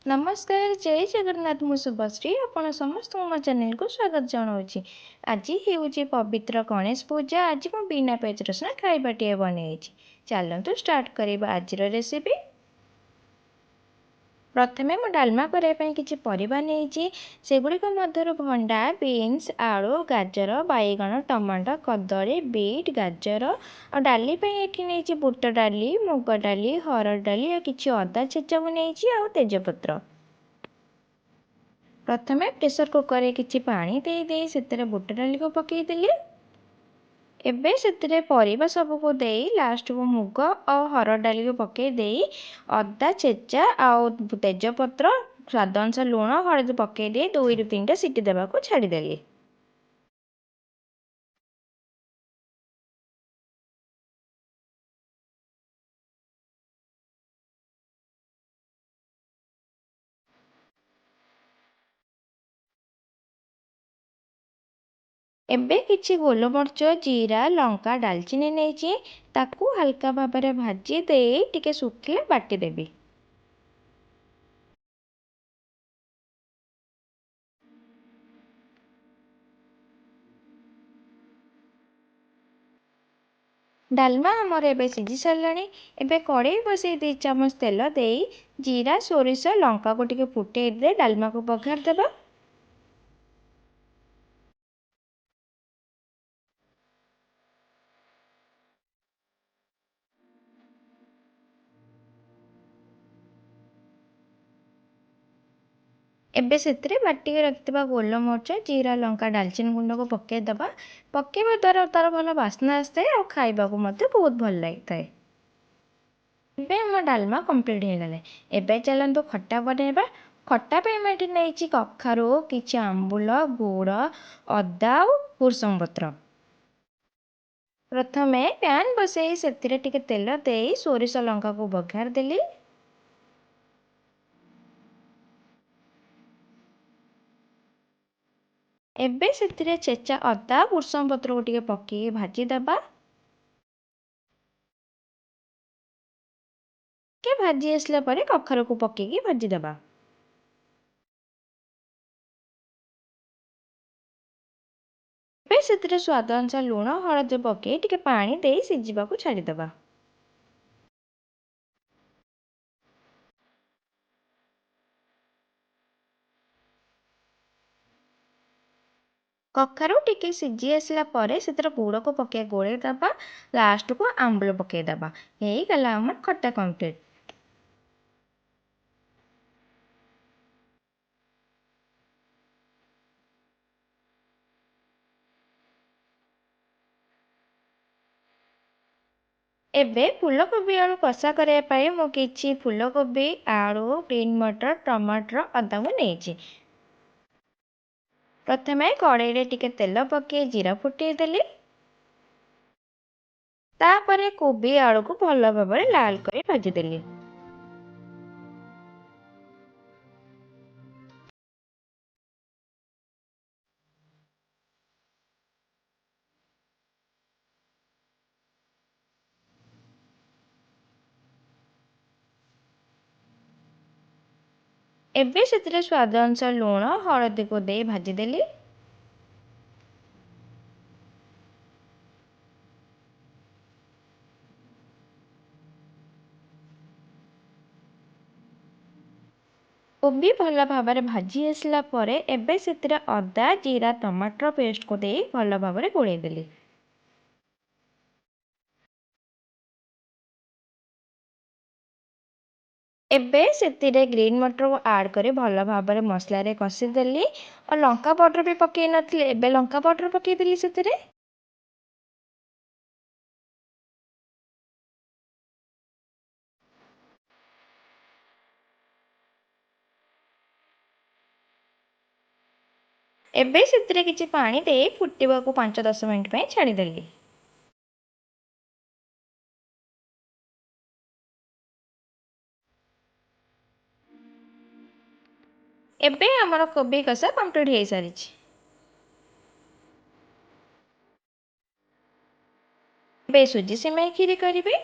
नमस्कार जय जगन्नाथ मु शुभश्री आपण समस्त मो चैनल को स्वागत जनाऊँगी। आज हूँ पवित्र गणेश पूजा। आज मैं बिना पियाज रसुण खाइबाटे बनई। चलतु स्टार्ट करवा आज रेसिपी। प्रथमे मु डालमा करने किसी परिबा नहीं से गुड़िक मध्य भंडा बीन्स आलू गाजर बैगण टमाटो कदली बीट गाजर और डाली ये नहीं बुट डाली मुग डाली हरड़ डाली और किसी अदा छेचा को नहीं तेजपत्र। प्रथमे प्रेसर कुकर रे किछि पानी दे से बुट डाली को पकईदेली। एबे से परिबा सब को दे लास्ट को मुग और हरड़ डाली को पकई दे अदा छेचा आउ तेजपत्र स्वाद अनुसार लुण हलदी पकई दे 2 ରୁ 3ଟା सीटी देवा को छाड़ीदेली। एबे किछि गोलमरिच जीरा लंका डालचीनी नहीं ताकू हल्का भाव में भाजी दे टिके सुखिले बाटी देबी। डालमा आमर एबे सिझी साराणी। एबे कड़े बसई 2 चामच तेल दे जीरा सोरिष लंका को टिके फुटे दे डालमा को बघार देबा। एबे सेतरे बाटी के रखिथिबा गोलमरिच जीरा लंका डालचीनी गुंड को पके दबा। पकेबा द्वारा तार भल बास्ना आसए और खाइबा को मते बहुत भल लागिथाए। एबे हम डालमा कंप्लीट हो गले। एबे चलंतु खट्टा बनेबा। खट्टा पे मैं नहीं कखारू किछि आंबुल गुड़ अदा और भृषंग पत्र। प्रथमे पैन बसई से टिके तेल दे सोरिष लंका को बघार देली। एबे से चेचा अदा भृषंग पत्र को टिके पके भाजी दबा। के भाजी आसला परे कखारू को पकेकी भाजी दबा। एबे से स्वाद अनुसार लुण हलदी पके टिके पानी दे सिझा को छाड़ीदबा। कखारू टिके सिझी आसला परे से गुड़ को पके गोले दबा। लास्ट को आंबुल पके दबा। यही गला हमर खट्टा कंप्लीट। एबे फूलकोबी आलू कषा करने पाई मु किछि फूलकोबी आलू ग्रीन मटर टमाटर अदा को नहीं। प्रथमे कड़ाई रे टिके तेल पके जीरा फुटे देली। तापरे कोबी आलू को भल भाव में लाल कर भाजी देली। एबे से स्वाद अनुसार लुण हलदी को दे भाजी देली। कोबी भल भाव में भाजी आसला परे एबे से अदा जीरा टमाटर पेस्ट को दे भल भाव में गोलई देली। एबे से ग्रीन मटर को ऐड करे भल भाव में मसला रे कषी देली और लंका पाउडर भी पकई नथले एबे लंका पाउडर पकई देली सेतिरे। एबे से किछि पानी दे फुटवा को 5-10 मिनिट पे छाड़ी देली। एबे हमर कोबी कषा कंप्लीट हो सारी। एबे सुजी सिमेई खीरी करिवे।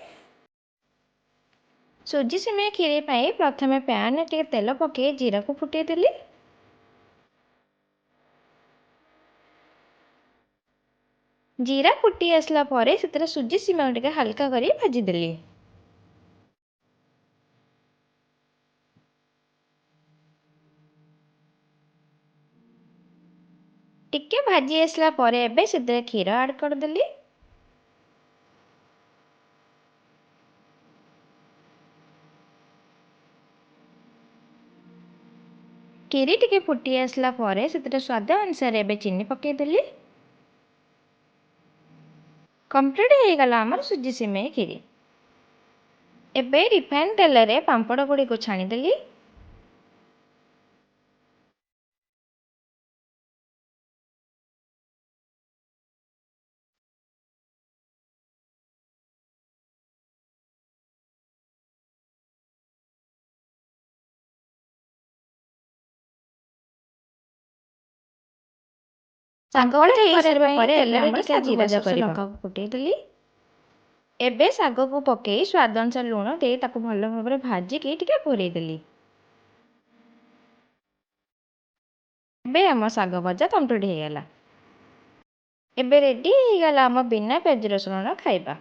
ସୁଜି ସିମେଇ କ୍ଷୀରି ପାଇଁ ପ୍ରଥମେ ପ୍ୟାନ୍ରେ ଟିକେ ତେଲ ପକାଇ ଜିରାକୁ ଫୁଟାଇଦେଲି। ଜିରା ଫୁଟି ଆସିଲା ପରେ ସେଥିରେ ସୁଜି ସିମେଇକୁ ଟିକେ ହାଲକା କରି ଭାଜିଦେଲି। ଟିକେ ଭାଜି ଆସିଲା ପରେ ଏବେ ସେଥିରେ କ୍ଷୀର ଆଡ଼୍ କରିଦେଲି। କ୍ଷୀରି ଟିକେ ଫୁଟି ଆସିଲା ପରେ ସେଥିରେ ସ୍ୱାଦ ଅନୁସାରେ ଏବେ ଚିନି ପକାଇଦେଲି। କମ୍ପ୍ଲିଟ୍ ହେଇଗଲା ଆମର ସୁଜି ସିମେଇ କ୍ଷୀରି। ଏବେ ରିଫାଇନ୍ ତେଲରେ ପାମ୍ପଡ଼ ଗୁଡ଼ିକୁ ଛାଣିଦେଲି। ପାମ୍ପଡ଼ ହେଇସାରିବା ପରେ ତେଲରେ ଟିକେ ଜିରା ସୋରିଷ ଲଙ୍କାକୁ ଫୁଟାଇଦେଲି। ଏବେ ଶାଗକୁ ପକାଇ ସ୍ୱାଦ ଅନୁସାରେ ଲୁଣ ଦେଇ ତାକୁ ଭଲ ଭାବରେ ଭାଜିକି ଟିକେ ଘୋରେଇଦେଲି। ଏବେ ଆମ ଶାଗ ଭଜା କମ୍ପ୍ଲିଟ୍ ହେଇଗଲା। ଏବେ ରେଡ଼ି ହେଇଗଲା ଆମ ବିନା ପିଆଜ ରସୁଣର ଖାଇବା।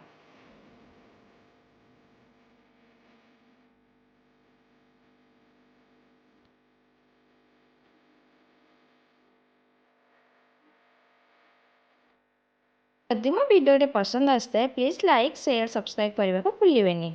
ଯଦି ମୋ ଭିଡ଼ିଓଟି ପସନ୍ଦ ଆସିଥାଏ ପ୍ଲିଜ୍ ଲାଇକ୍ ସେୟାର ସବସ୍କ୍ରାଇବ୍ କରିବାକୁ ଭୁଲିବେନି।